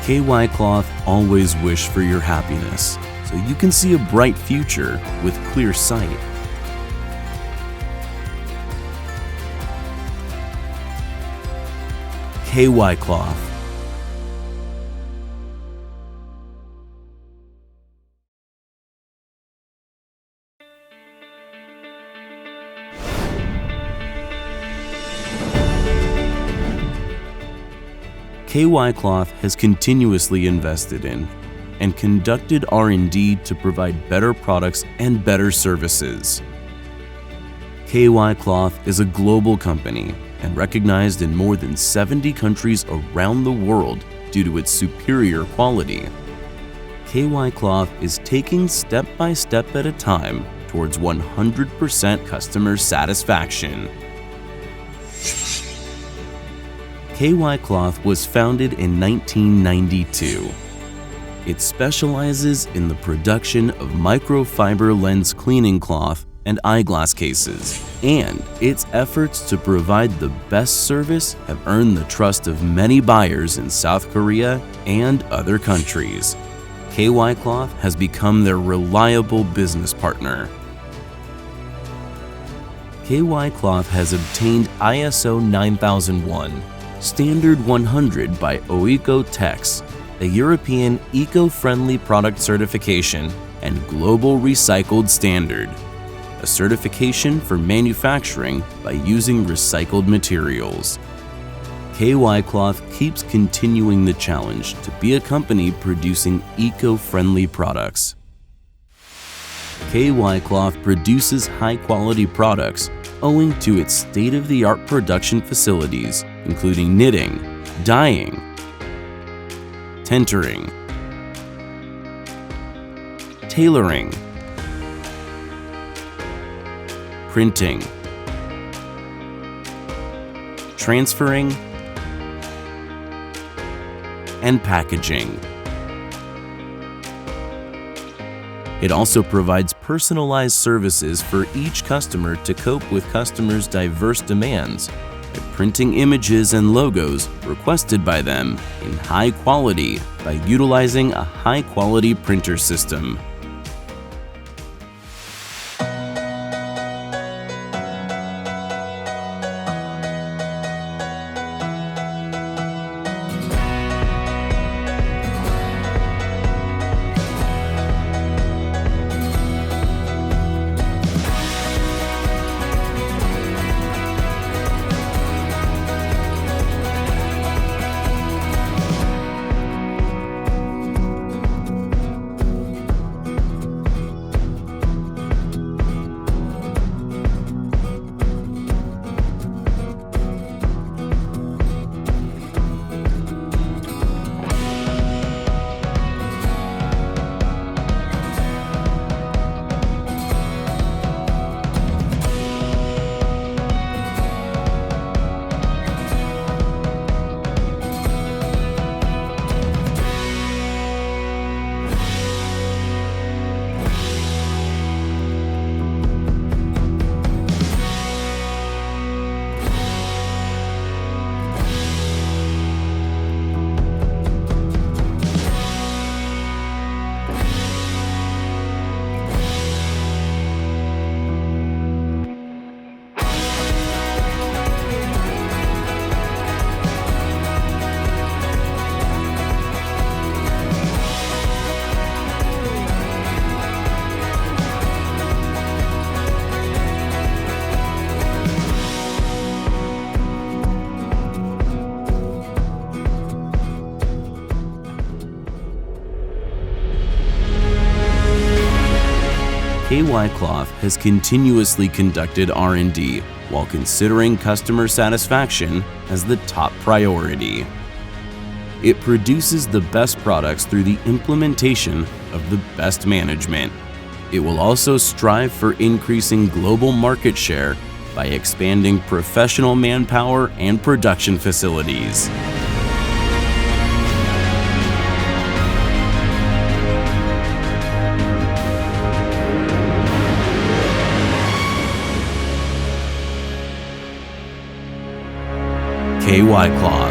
KYCLOTH always wish for your happiness, so you can see a bright future with clear sight. KYCLOTH. KYCLOTH has continuously invested in and conducted R&D to provide better products and better services. KYCLOTH is a global company and recognized in more than 70 countries around the world due to its superior quality. KYCLOTH is taking step by step at a time towards 100% customer satisfaction. KYCLOTH was founded in 1992. It specializes in the production of microfiber lens cleaning cloth and eyeglass cases, and its efforts to provide the best service have earned the trust of many buyers in South Korea and other countries. KYCLOTH has become their reliable business partner. KYCLOTH has obtained ISO 9001, Standard 100 by Oeco-Tex, a European eco-friendly product certification, and Global Recycled Standard, a certification for manufacturing by using recycled materials. KYCLOTH keeps continuing the challenge to be a company producing eco-friendly products. KYCLOTH produces high-quality products owing to its state-of-the-art production facilities, including knitting, dyeing, tentering, tailoring, printing, transferring, and packaging. It also provides personalized services for each customer to cope with customers' diverse demands by printing images and logos requested by them in high quality by utilizing a high-quality printer system. KYCLOTH has continuously conducted R&D while considering customer satisfaction as the top priority. It produces the best products through the implementation of the best management. It will also strive for increasing global market share by expanding professional manpower and production facilities. KYCLOTH.